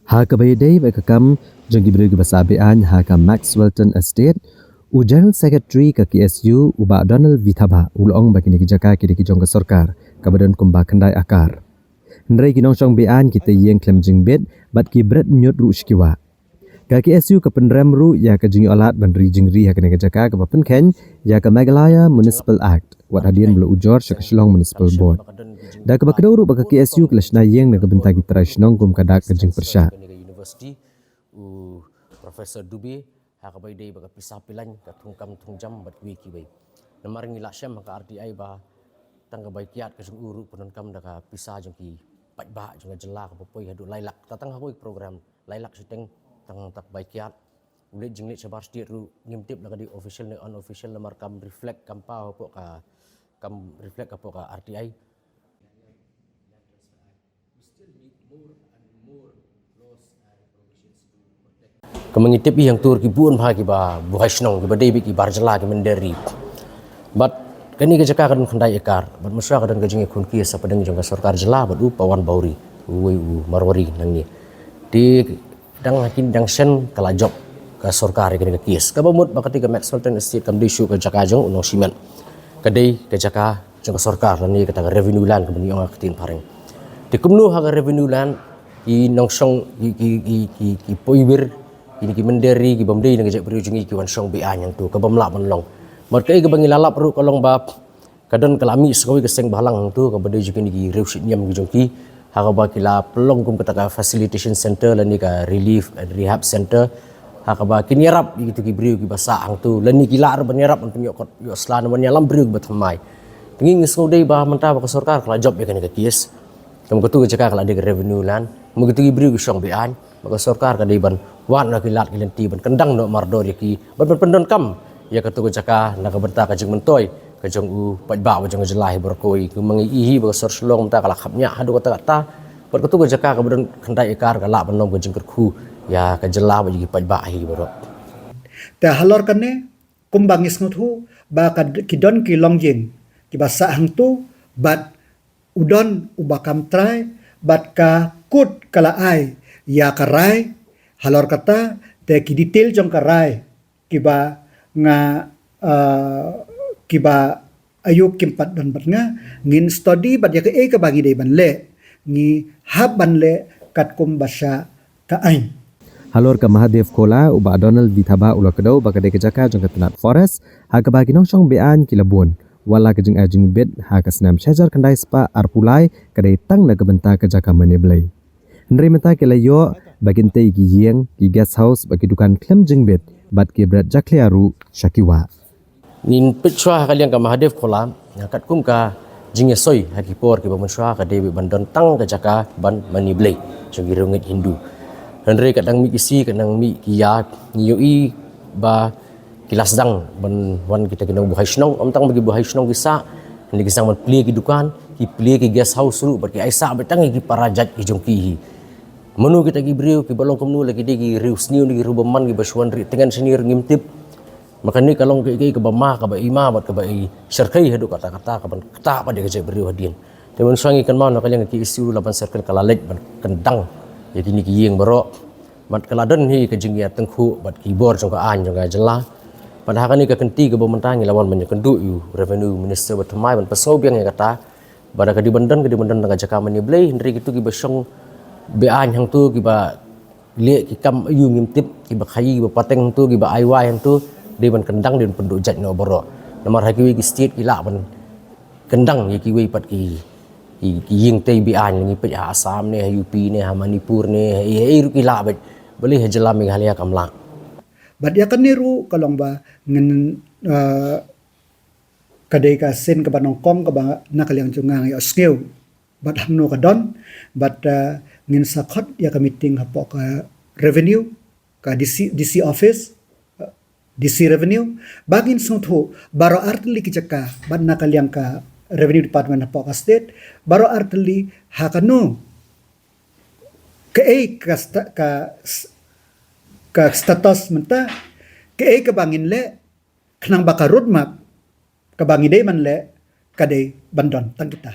Ha kabayday bakakam janggi beri kebasabian ha ka Maxwellton Estate u General Secretary ka KSU uba Donald Vithaba ulong bagi niki jaka kidi ki jong ka sarkar kabadan kumba kandai akar. Ndrai ki nongchong bian kita yeng klem jingbet bat ki bret nyot ru shkiwa. Ka KSU ka penrem ru ya ka jingi alat bandri jingri ha ka jaka ka papen ken ya ka Meghalaya Municipal Act wat hadian belu ujor ka Shillong Municipal Board. Da ka bakadau ru baka KSU klashna yeng na ka bentagi trashnong kum kadak ka jing persya. University Profesor Dubi haka bay day baga pisah pilan ka tungkam tungjam bat wiki bay namar ngila syam haka RTI ba tangga bay kiat ka jung uru penunkam da ka pisah jung ki patba jung jela ka popoy hadu lailak tatang hakoy program lailak siteng tang tak bay kiat ulit jing lit sabar stit ru ngimtip la di official ne unofficial namar kam reflect kam pa po ka kam reflect ka po ka RTI. Kemengitip yang tur kibun bagi ba buhay snong ba debi ki barjala ki menderi but kani ke jaka kan khandai ekar but musra kadan gajing kun ki sa padang jong sarkar jela but pawan bauri u marwari nang ni di dang hakin dang sen kala job ka sarkar ki ke kies ka bamut ba ketika Maxwellton Estate kam disu ke jaka jong unong simen kadai ke jaka jong sarkar ni kata revenue land ke bani ong aktin pareng di kumnu ha revenue land i nongsong ki poibir ini ki menderi ki bamdei nang jek berujungi ki wan song bi anyang tu ka bamla manlong mar kai ka bangi lalap ru kolong bab kadon kalami sekoi ke seng balang tu ka bedei juki ki reusit nyam ki jongki ha ka ba ki la pelong kum kata facilitation center lani ka relief and rehab center ha ka ba ki nyerap gitu ki briu ki basa ang tu lani ki la ban nyerap an penyok yo slan ban nyalam briu ba thamai nging sekoi ba menta ba ka sarkar kala job ya kan ka kies kam ka tu jaka kala de revenue lan mu gitu ki briu ki song bi an maka sarkar ka dei ban wan na kilat kilenti ban kendang no mardor yaki ban pendon kam ya katu jaka na ka benta ka jing mentoy ka jong u pajba wa jong jelai berkoi ku mangi ihi ba sor slong ta kala khapnya hadu kata kata ban katu jaka ka ban khandai ekar ka la ban nom ka jing kerku ya ka jela ba yaki pajba hi baro ta halor kane kumbangis nguthu ba ka kidon ki longjing ki basa hang tu bat udon ubakam trai bat ka kut kala ai ya karai halor kata te ki detail jong karai kiba nga kiba ayuk kimpat dan bat nga ngin study bat ya ke ka bagi dei ban le ngi hab ban le kat kum basha ka ain Halor ka Mahadev Kola uba Donald Vithaba ulo kedau baka de kejaka jong ketenat forest ha ka bagi nongchong bean kilabun wala ke jing ajing bet ha ka senam syajar kendai spa arpulai kadai tang na kebenta kejaka meneblai Ndri menta ke layo bagin te ki yeng ki guest house bagi dukan klem jingbet bat ke berat jakliaru syakiwa nin pechwa kalian ka Mahadev Kola kat kum ka jinge soi hakipor ke bamenswa ka dewi bandon tang ka jaka ban mani blai jogi rungit Hindu Ndri kadang mi kisi kadang mi kiya nyui ba kilas dang ban wan kita kena buhay snong om tang bagi buhay snong kisa ni kisang man pli ki dukan ki pli ki guest house ru bagi aisa betang ki parajat ki jongki menu kita gi briu ki balong komnu lagi di rius niu di rubaman gi basuan ri tengan senir ngimtip makani kalong ki ke bama ka ba ima bat ka ba i serkai hadu kata-kata ka ban kata pa de ke briu hadin temen sangi kan mana kalian ki isu laban circle kalalet ban kendang ya kini ki yeng baro mat kaladan hi ke jingya tengku bat ki bor jong ka an jong ka jela padahal kan ni ka kenti ke bementangi lawan menyekendu yu revenue minister batamai ban pasobiang ya kata bada ka di bandan ka jaka mani blai ndri gitu ki basong bean hang tu kiba le ki kam ayu ngimtip kiba khayi kiba pateng tu kiba aiwai hang tu de ban kendang den penduk jat no boro nomor hakiwi ki state ki la ban kendang ye ki wi pat ki ying te bean ngi pe Assam ne UP ne Manipur ne ye ru ki la ba boleh jela Meghalaya kamla bat ya kan niru kalong ba ngin kadai ka sen ka banong kong ka ba nakaliang jungang ya skill bat hamno ka don bat ngin sakot ya ka meeting hapo ka revenue ka DC office DC revenue bagin suthu baro artli ki jaka bat nakaliang ka revenue department hapo ka state baro artli hakano ka status menta ke ka bangin le khnang baka roadmap ka bangi dei man le kadai bandon tang kita